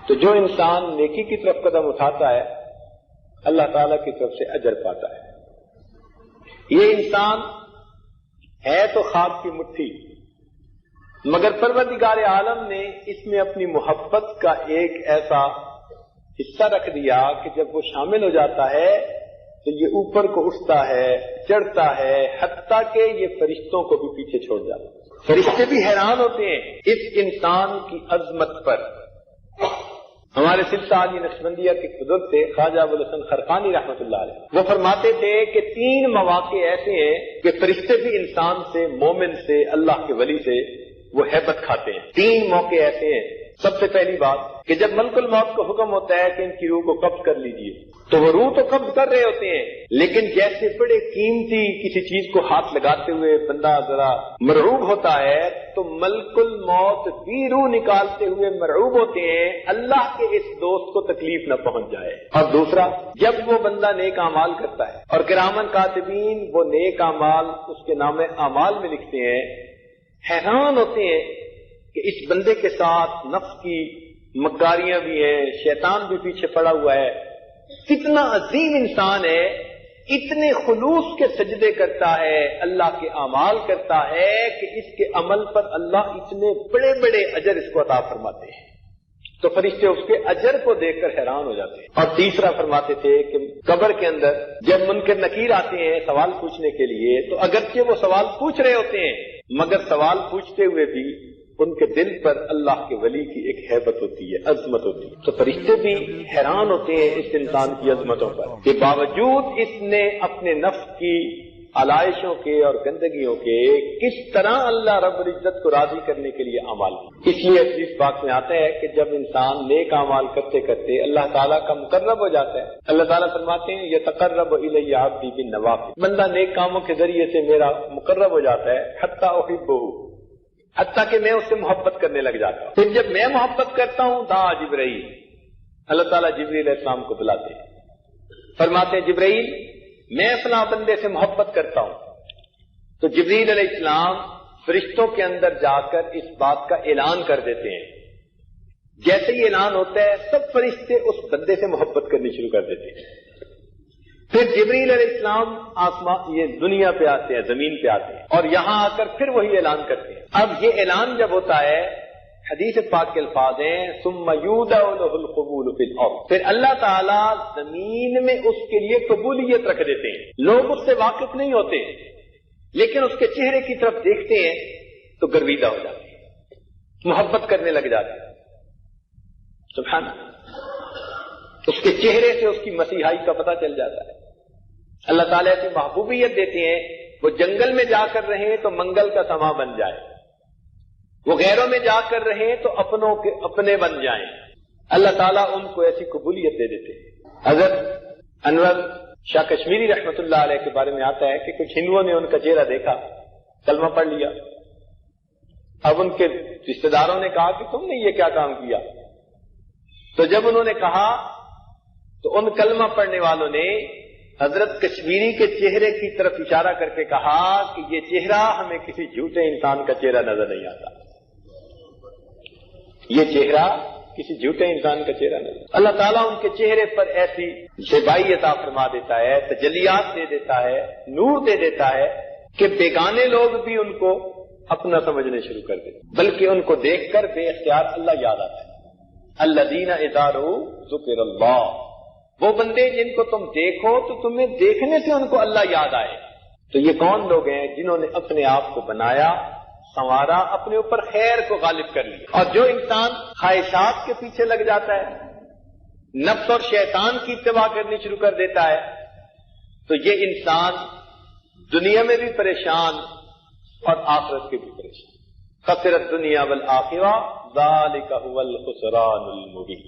تو جو انسان نیکی کی طرف قدم اٹھاتا ہے اللہ تعالیٰ کی طرف سے اجر پاتا ہے۔ یہ انسان ہے تو خاک کی مٹھی، مگر پروردگار عالم نے اس میں اپنی محبت کا ایک ایسا حصہ رکھ دیا کہ جب وہ شامل ہو جاتا ہے تو یہ اوپر کو اٹھتا ہے، چڑھتا ہے، حتیٰ کہ یہ فرشتوں کو بھی پیچھے چھوڑ جاتا ہے۔ فرشتے بھی حیران ہوتے ہیں اس انسان کی عظمت پر۔ ہمارے سلسلہ علی نقشبندیہ کے بزرگ تھے خواجہ ابوالحسن خرقانی رحمۃ اللہ علیہ، وہ فرماتے تھے کہ 3 مواقع ایسے ہیں کہ فرشتے بھی انسان سے، مومن سے، اللہ کے ولی سے وہ ہیبت کھاتے ہیں۔ 3 موقع ایسے ہیں۔ سب سے پہلی بات کہ جب ملک الموت کو حکم ہوتا ہے کہ ان کی روح کو قبض کر لیجئے، تو وہ روح تو قبض کر رہے ہوتے ہیں، لیکن جیسے بڑے قیمتی کسی چیز کو ہاتھ لگاتے ہوئے بندہ ذرا مرعوب ہوتا ہے، تو ملک الموت بھی روح نکالتے ہوئے مرعوب ہوتے ہیں اللہ کے اس دوست کو تکلیف نہ پہنچ جائے۔ اور دوسرا، جب وہ بندہ نیک اعمال کرتا ہے اور کرامن کاتبین وہ نیک اعمال اس کے نام اعمال میں لکھتے ہیں، حیران ہوتے ہیں کہ اس بندے کے ساتھ نفس کی مکاریاں بھی ہیں، شیطان بھی پیچھے پڑا ہوا ہے، کتنا عظیم انسان ہے، اتنے خلوص کے سجدے کرتا ہے، اللہ کے اعمال کرتا ہے کہ اس کے عمل پر اللہ اتنے بڑے بڑے اجر اس کو عطا فرماتے ہیں۔ تو فرشتے اس کے اجر کو دیکھ کر حیران ہو جاتے ہیں۔ اور تیسرا فرماتے تھے کہ قبر کے اندر جب منکر نکیر آتے ہیں سوال پوچھنے کے لیے، تو اگرچہ وہ سوال پوچھ رہے ہوتے ہیں مگر سوال پوچھتے ہوئے بھی ان کے دل پر اللہ کے ولی کی ایک ہیبت ہوتی ہے، عظمت ہوتی ہے۔ تو فرشتے بھی حیران ہوتے ہیں اس انسان کی عظمتوں پر کہ باوجود اس نے اپنے نفس کی علائشوں کے اور گندگیوں کے کس طرح اللہ رب العزت کو راضی کرنے کے لیے اعمال کی۔ اس لیے حدیث پاک میں آتا ہے کہ جب انسان نیک اعمال کرتے کرتے اللہ تعالیٰ کا مقرب ہو جاتا ہے، اللہ تعالیٰ فرماتے ہیں یتقرب الی عبدی بالنوافل، بندہ نیک کاموں کے ذریعے سے میرا مقرب ہو جاتا ہے، حتی احبہ، حتیٰ کہ میں اس سے محبت کرنے لگ جاتا ہوں۔ پھر جب میں محبت کرتا ہوں دعا جبرائیل، اللہ تعالیٰ جبرائیل علیہ السلام کو بلاتے ہیں، فرماتے ہیں جبرائیل میں فلاں بندے سے محبت کرتا ہوں، تو جبرائیل علیہ السلام فرشتوں کے اندر جا کر اس بات کا اعلان کر دیتے ہیں۔ جیسے ہی اعلان ہوتا ہے سب فرشتے اس بندے سے محبت کرنی شروع کر دیتے ہیں۔ پھر جبرائیل علیہ السلام آسمان یہ دنیا پہ آتے ہیں، زمین پہ آتے ہیں، اور یہاں آ کر پھر وہی اعلان کرتے ہیں۔ اب یہ اعلان جب ہوتا ہے، حدیث پاک کے الفاظ ہیں ثم یودع لہ القبول فی الارض، پھر اللہ تعالیٰ زمین میں اس کے لیے قبولیت رکھ دیتے ہیں۔ لوگ اس سے واقف نہیں ہوتے لیکن اس کے چہرے کی طرف دیکھتے ہیں تو گرویدہ ہو جاتے ہیں، محبت کرنے لگ جاتے ہیں۔ سبحان اللہ، اس کے چہرے سے اس کی مسیحائی کا پتہ چل جاتا ہے۔ اللہ تعالیٰ ایسی محبوبیت دیتے ہیں، وہ جنگل میں جا کر رہے تو منگل کا سما بن جائے، وہ غیروں میں جا کر رہے تو اپنوں کے اپنے بن جائیں۔ اللہ تعالیٰ ان کو ایسی قبولیت دے دیتے ہیں۔ حضرت انور شاہ کشمیری رحمت اللہ علیہ کے بارے میں آتا ہے کہ کچھ ہندوؤں نے ان کا چہرہ دیکھا، کلمہ پڑھ لیا۔ اب ان کے رشتہ داروں نے کہا کہ تم نے یہ کیا کام کیا؟ تو جب انہوں نے کہا تو ان کلمہ پڑھنے والوں نے حضرت کشمیری کے چہرے کی طرف اشارہ کر کے کہا کہ یہ چہرہ ہمیں کسی جھوٹے انسان کا چہرہ نظر نہیں آتا، یہ چہرہ کسی جھوٹے انسان کا چہرہ نہیں۔ اللہ تعالیٰ ان کے چہرے پر ایسی زیبائی عطا فرما دیتا ہے، تجلیات دے دیتا ہے، نور دے دیتا ہے کہ بیگانے لوگ بھی ان کو اپنا سمجھنے شروع کر دیتے، بلکہ ان کو دیکھ کر بے اختیار اللہ یاد آتا ہے۔ الذین اذا رؤوا ذکر اللہ، وہ بندے جن کو تم دیکھو تو تمہیں دیکھنے سے ان کو اللہ یاد آئے۔ تو یہ کون لوگ ہیں؟ جنہوں نے اپنے آپ کو بنایا، سنوارا، اپنے اوپر خیر کو غالب کر لیا۔ اور جو انسان خواہشات کے پیچھے لگ جاتا ہے، نفس اور شیطان کی اتباع کرنی شروع کر دیتا ہے، تو یہ انسان دنیا میں بھی پریشان اور آخرت کے بھی پریشان۔ خسر الدنیا والآخرہ ذالک هو الخسران المبین۔